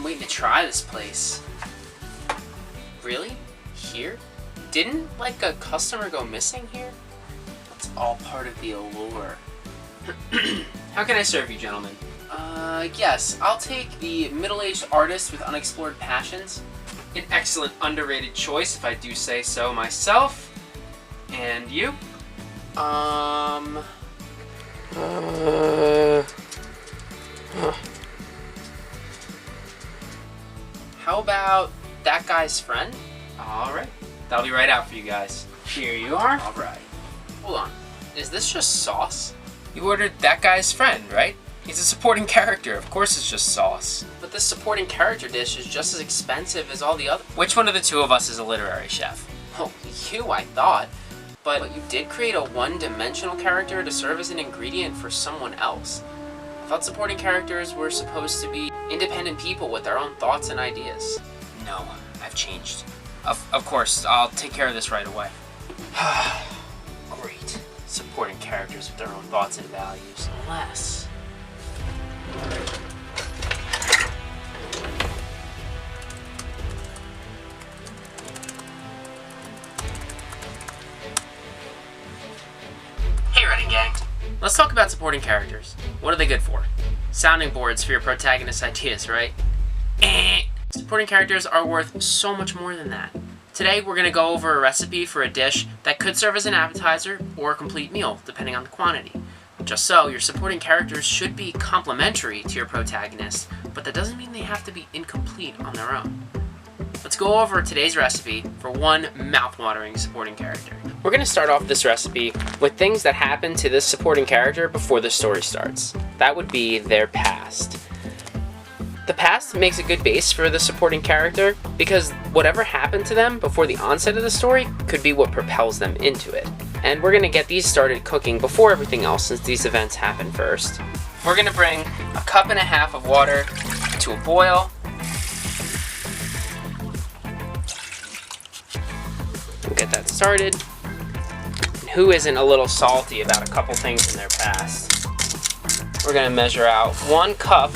waiting to try this place. Really? Here? Didn't, like, a customer go missing here? It's all part of the allure. How can I serve you, gentlemen? Yes, I'll take the middle-aged artist with unexplored passions. An excellent underrated choice, if I do say so myself. And you? How about that guy's friend? Alright, that'll be right out for you guys. Here you are. Alright. Hold on, is this just sauce? You ordered that guy's friend, right? He's a supporting character, of course it's just sauce. But this supporting character dish is just as expensive as all the other. Which one of the two of us is a literary chef? Oh, you, I thought. But you did create a one-dimensional character to serve as an ingredient for someone else. I thought supporting characters were supposed to be independent people with their own thoughts and ideas. No, I've changed. Of course, I'll take care of this right away. Great. Supporting characters with their own thoughts and values. Unless... Hey, Redding Gang. Let's talk about supporting characters. What are they good for? Sounding boards for your protagonist's ideas, right? Supporting characters are worth so much more than that. Today, we're going to go over a recipe for a dish that could serve as an appetizer or a complete meal, depending on the quantity. Just so, your supporting characters should be complementary to your protagonist, but that doesn't mean they have to be incomplete on their own. Let's go over today's recipe for one mouth-watering supporting character. We're going to start off this recipe with things that happen to this supporting character before the story starts. That would be their past. The past makes a good base for the supporting character because whatever happened to them before the onset of the story could be what propels them into it. And we're going to get these started cooking before everything else since these events happen first. We're going to bring 1.5 cups of water to a boil. We'll get that started. And who isn't a little salty about a couple things in their past? We're going to measure out 1 cup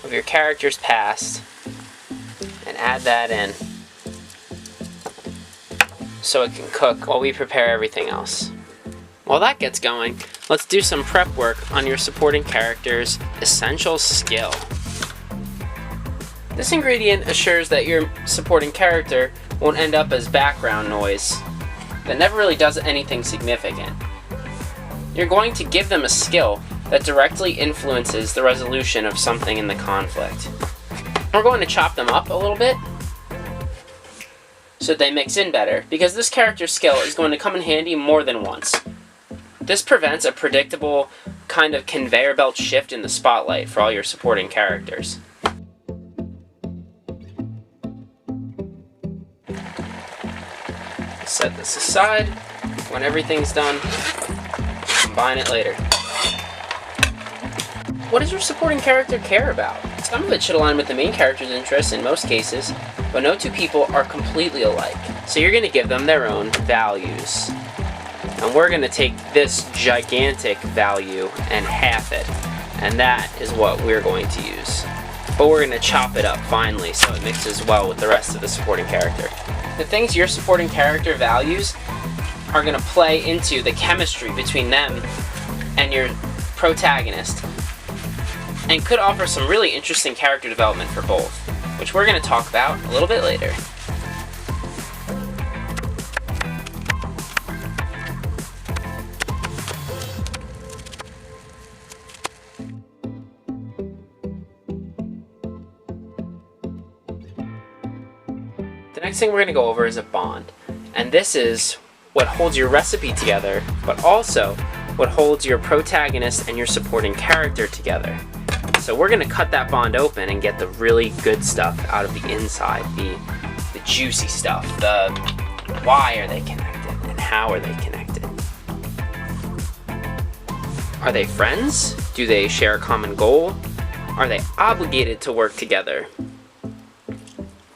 of your character's past and add that in so it can cook while we prepare everything else. While that gets going, let's do some prep work on your supporting character's essential skill. This ingredient assures that your supporting character won't end up as background noise that never really does anything significant. You're going to give them a skill that directly influences the resolution of something in the conflict. We're going to chop them up a little bit so they mix in better, because this character's skill is going to come in handy more than once. This prevents a predictable kind of conveyor belt shift in the spotlight for all your supporting characters. Set this aside. When everything's done, combine it later. What does your supporting character care about? Some of it should align with the main character's interests in most cases, but no two people are completely alike. So you're going to give them their own values. And we're going to take this gigantic value and half it, and that is what we're going to use. But we're going to chop it up finely so it mixes well with the rest of the supporting character. The things your supporting character values are going to play into the chemistry between them and your protagonist, and could offer some really interesting character development for both, which we're going to talk about a little bit later. The next thing we're going to go over is a bond, and this is what holds your recipe together, but also what holds your protagonist and your supporting character together. So we're going to cut that bond open and get the really good stuff out of the inside, the juicy stuff, the why are they connected and how are they connected. Are they friends? Do they share a common goal? Are they obligated to work together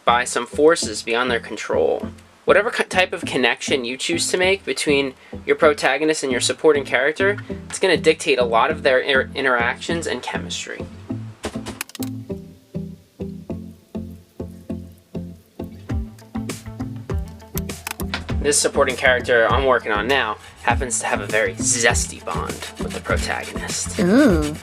by some forces beyond their control? Whatever type of connection you choose to make between your protagonist and your supporting character, it's going to dictate a lot of their interactions and chemistry. This supporting character I'm working on now happens to have a very zesty bond with the protagonist. Ooh.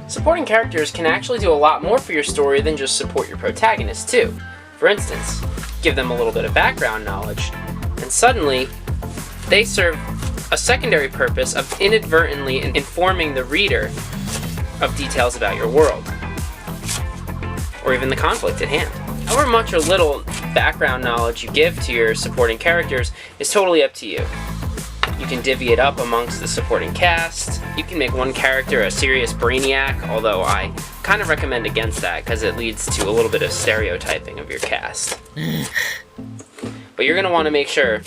Supporting characters can actually do a lot more for your story than just support your protagonist too. For instance, give them a little bit of background knowledge, and suddenly they serve a secondary purpose of inadvertently informing the reader of details about your world, or even the conflict at hand. However much or little background knowledge you give to your supporting characters is totally up to you. You can divvy it up amongst the supporting cast. You can make one character a serious brainiac, although I kind of recommend against that because it leads to a little bit of stereotyping of your cast. But you're going to want to make sure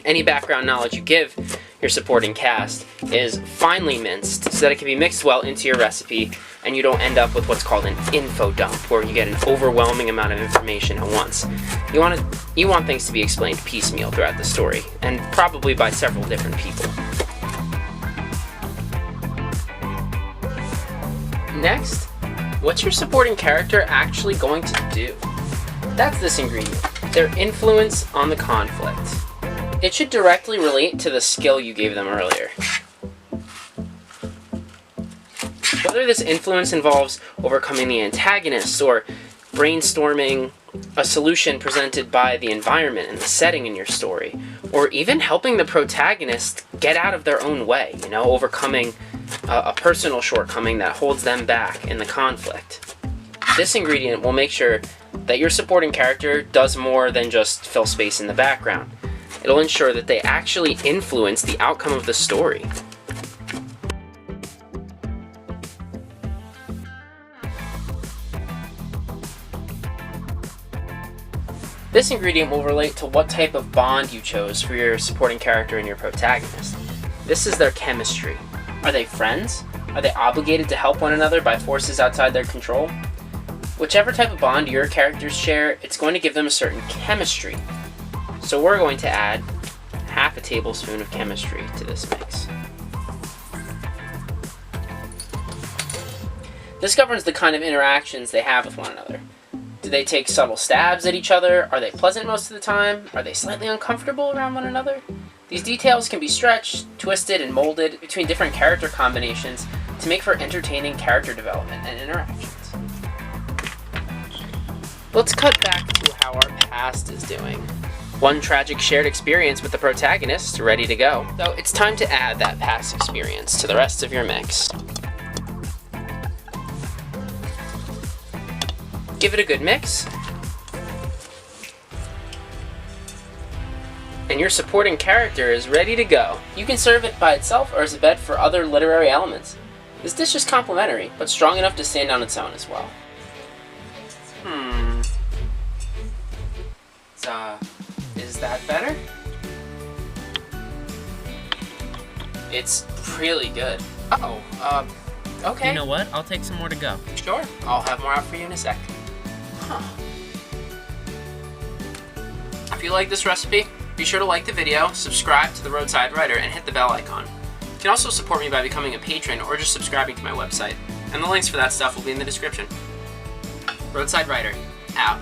any background knowledge you give your supporting cast is finely minced so that it can be mixed well into your recipe and you don't end up with what's called an info dump, where you get an overwhelming amount of information at once. You want things to be explained piecemeal throughout the story, and probably by several different people. Next, what's your supporting character actually going to do? That's this ingredient, their influence on the conflict. It should directly relate to the skill you gave them earlier. Whether this influence involves overcoming the antagonist or brainstorming a solution presented by the environment and the setting in your story, or even helping the protagonist get out of their own way, overcoming a personal shortcoming that holds them back in the conflict. This ingredient will make sure that your supporting character does more than just fill space in the background. It'll ensure that they actually influence the outcome of the story. This ingredient will relate to what type of bond you chose for your supporting character and your protagonist. This is their chemistry. Are they friends? Are they obligated to help one another by forces outside their control? Whichever type of bond your characters share, it's going to give them a certain chemistry. So we're going to add half a tablespoon of chemistry to this mix. This governs the kind of interactions they have with one another. Do they take subtle stabs at each other? Are they pleasant most of the time? Are they slightly uncomfortable around one another? These details can be stretched, twisted, and molded between different character combinations to make for entertaining character development and interactions. Let's cut back to how our past is doing. One tragic shared experience with the protagonist ready to go. So it's time to add that past experience to the rest of your mix. Give it a good mix. And your supporting character is ready to go. You can serve it by itself or as a bed for other literary elements. This dish is complementary, but strong enough to stand on its own as well. Is that better? It's really good. Okay. You know what? I'll take some more to go. Sure, I'll have more out for you in a sec. If you like this recipe, be sure to like the video, subscribe to The Roadside Writer, and hit the bell icon. You can also support me by becoming a patron or just subscribing to my website, and the links for that stuff will be in the description. Roadside Writer, out.